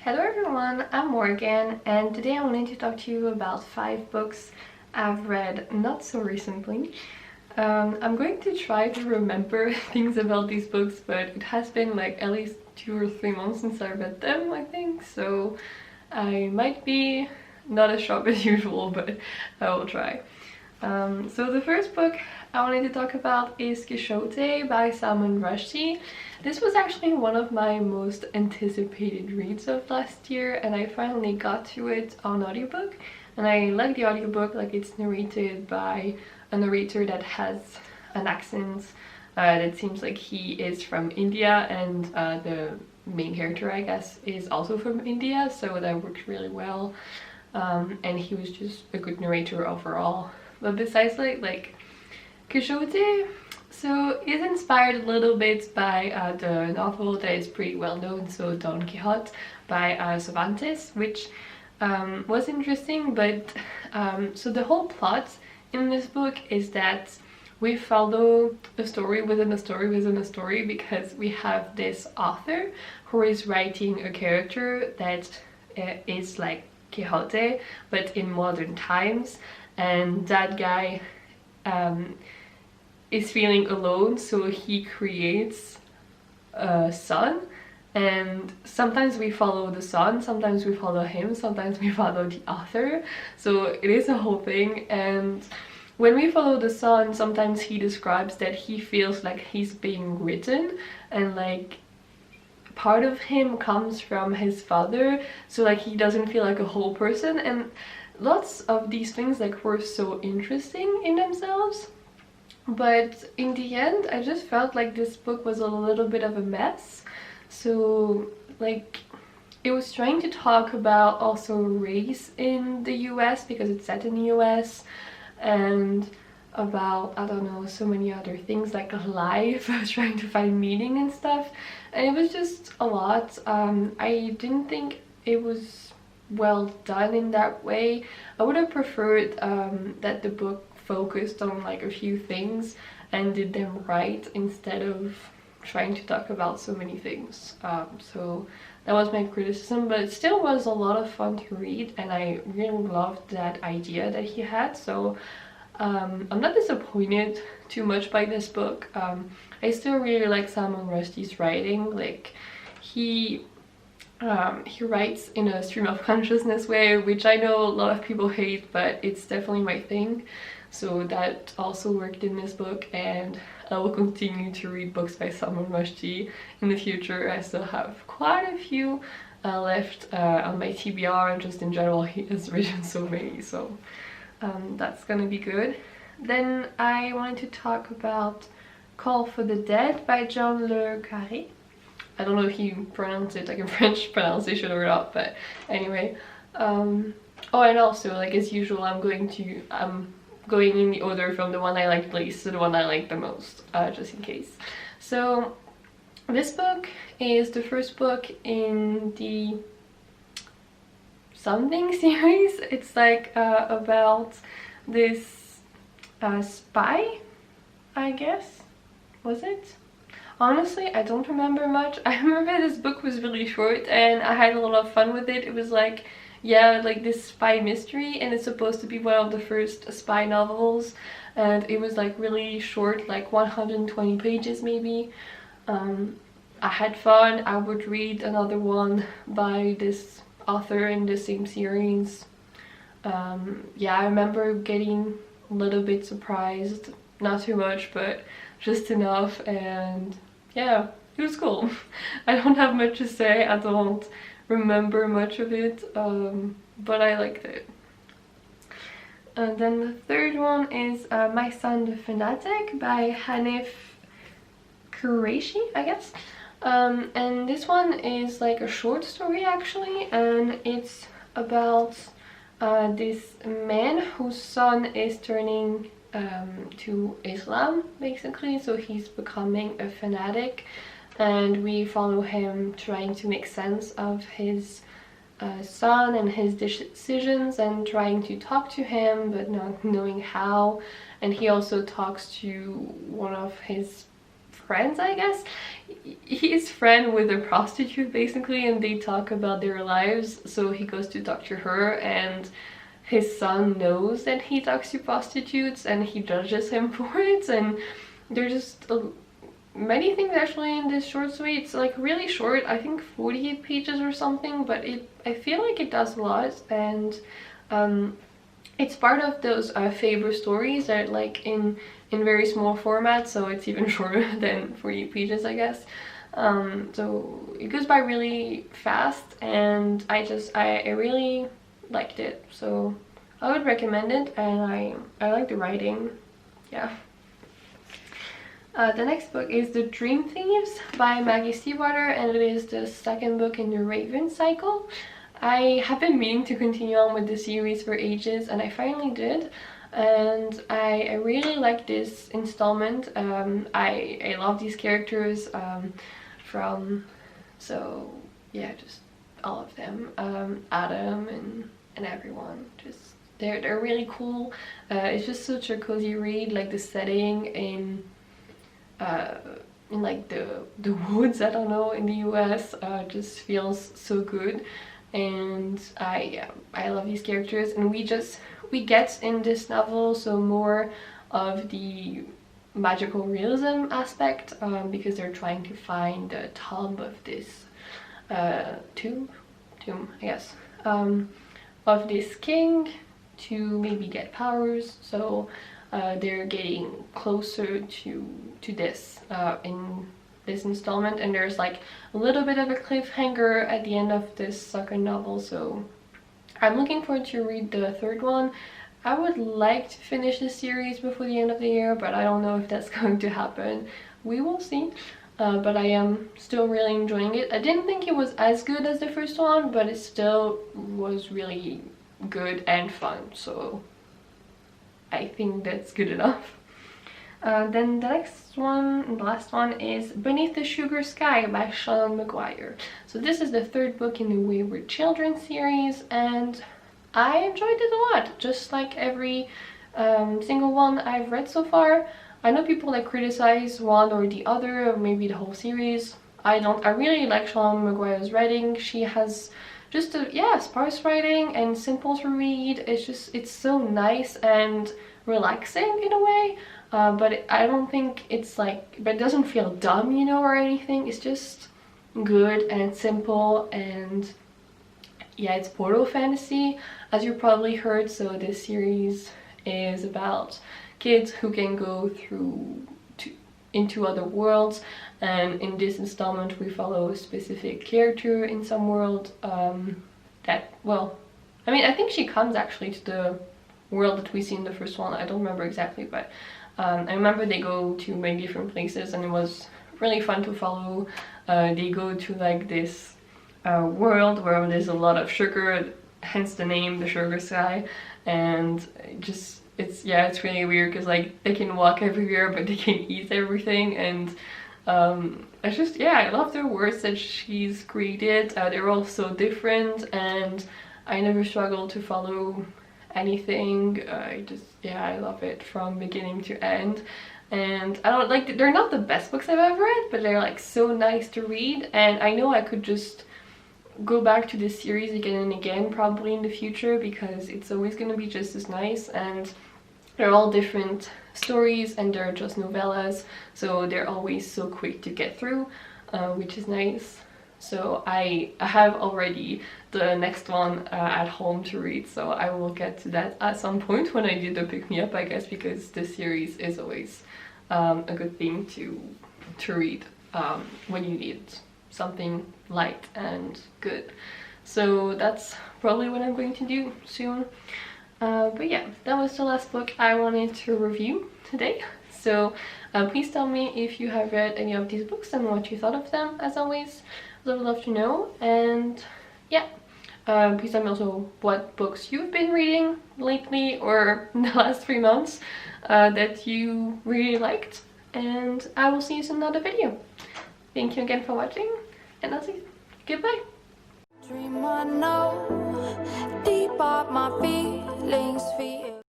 Hello everyone, I'm Morgan and today I wanted to talk to you about 5 books I've read not so recently. I'm going to try to remember things about these books, but it has been like at least 2 or 3 months since I read them, I think, so I might be not as sharp as usual, but I will try. So the first book I wanted to talk about is Quichotte by Salman Rushdie. This was actually one of my most anticipated reads of last year, and I finally got to it on audiobook. And I like the audiobook, like it's narrated by a narrator that has an accent that seems like he is from India, and the main character, I guess, is also from India, so that worked really well. And he was just a good narrator overall. But besides like Quichotte, so it's inspired a little bit by the novel that is pretty well known, so Don Quixote by Cervantes, which was interesting, but so the whole plot in this book is that we follow a story within a story within a story, because we have this author who is writing a character that is like Quixote but in modern times, and that guy is feeling alone, so he creates a son, and sometimes we follow the son, sometimes we follow him, sometimes we follow the author, so it is a whole thing. And when we follow the son, sometimes he describes that he feels like he's being written, and like part of him comes from his father, so like he doesn't feel like a whole person, and lots of these things like were so interesting in themselves. But in the end I just felt like this book was a little bit of a mess. So like it was trying to talk about also race in the US because it's set in the US, and about, I don't know, so many other things like life, trying to find meaning and stuff, and it was just a lot. I didn't think it was well done in that way. I would have preferred that the book focused on like a few things and did them right instead of trying to talk about so many things. So that was my criticism, but it still was a lot of fun to read, and I really loved that idea that he had. So I'm not disappointed too much by this book. I still really like Salman Rushdie's writing. Like he writes in a stream of consciousness way, which I know a lot of people hate, but it's definitely my thing. So that also worked in this book, and I will continue to read books by Salman Rushdie in the future. I still have quite a few left on my TBR, and just in general he has written so many, so that's gonna be good. Then I wanted to talk about Call for the Dead by John Le Carré. I don't know if you pronounce it like a French pronunciation or not, but anyway. Oh, and also, like as usual, I'm going in the order from the one I liked least to the one I liked the most, just in case. So this book is the first book in the something series. It's like about this spy, I guess. Was it? Honestly, I don't remember much. I remember this book was really short and I had a lot of fun with it. It was like, yeah, like this spy mystery, and it's supposed to be one of the first spy novels, and it was like really short, like 120 pages maybe. I had fun. I would read another one by this author in the same series. Yeah, I remember getting a little bit surprised, not too much but just enough, and yeah, it was cool. I don't have much to say. I don't remember much of it, but I liked it. And then the third one is My Son the Fanatic by Hanif Kureishi, I guess. And this one is like a short story actually, and it's about this man whose son is turning to Islam basically, so he's becoming a fanatic, and we follow him trying to make sense of his son and his decisions, and trying to talk to him but not knowing how. And he also talks to one of his friends, I guess. He's friend with a prostitute basically, and they talk about their lives. So he goes to talk to her, and his son knows that he talks to prostitutes and he judges him for it. And there's just many things actually in this short story. It's like really short, I think 48 pages or something, but I feel like it does a lot. And it's part of those Faber stories that like in very small format, so it's even shorter than 48 pages, I guess. So it goes by really fast, and I really liked it, so I would recommend it. And I like the writing, yeah. The next book is The Dream Thieves by Maggie Stiefvater, and it is the second book in the Raven cycle. I have been meaning to continue on with the series for ages, and I finally did, and I really like this installment. I love these characters so yeah, just all of them, Adam and everyone, just they're really cool. It's just such a cozy read, like the setting in like the woods, I don't know, in the US, just feels so good. And I love these characters, and we get in this novel so more of the magical realism aspect, because they're trying to find the tomb of this tomb, I guess, of this king to maybe get powers. So they're getting closer to this in this installment, and there's like a little bit of a cliffhanger at the end of this second novel, so I'm looking forward to read the third one. I would like to finish the series before the end of the year, but I don't know if that's going to happen. We will see. But I am still really enjoying it. I didn't think it was as good as the first one, but it still was really good and fun, so I think that's good enough. Then the next one, the last one, is Beneath the Sugar Sky by Seanan McGuire. So this is the third book in the Wayward Children series, and I enjoyed it a lot, just like every single one I've read so far. I know people that criticize one or the other, or maybe the whole series. I don't. I really like Seanan McGuire's writing. She has just sparse writing and simple to read. It's so nice and relaxing in a way. But I don't think it's like, but it doesn't feel dumb, you know, or anything. It's just good and simple, and yeah, it's portal fantasy, as you probably heard. So this series is about kids who can go into other worlds, and in this installment we follow a specific character in some world that, well, I mean, I think she comes actually to the world that we see in the first one. I don't remember exactly, but I remember they go to many different places, and it was really fun to follow. They go to like this world where there's a lot of sugar, hence the name, the Sugar Sky, and it's really weird because like they can walk everywhere but they can eat everything. And I love the words that she's created. They're all so different, and I never struggle to follow anything. I love it from beginning to end. And I don't like, they're not the best books I've ever read, but they're like so nice to read, and I know I could just go back to this series again and again probably in the future, because it's always going to be just as nice. And they're all different stories, and they're just novellas, so they're always so quick to get through, which is nice. So I have already the next one at home to read, so I will get to that at some point when I do the pick-me-up, I guess, because this series is always a good thing to read when you need something light and good. So that's probably what I'm going to do soon. But yeah, that was the last book I wanted to review today. So please tell me if you have read any of these books and what you thought of them, as always. I would love to know. And yeah, please tell me also what books you've been reading lately or in the last 3 months that you really liked. And I will see you in another video. Thank you again for watching, and I'll see you. Goodbye. Dream I know, deep up my feelings.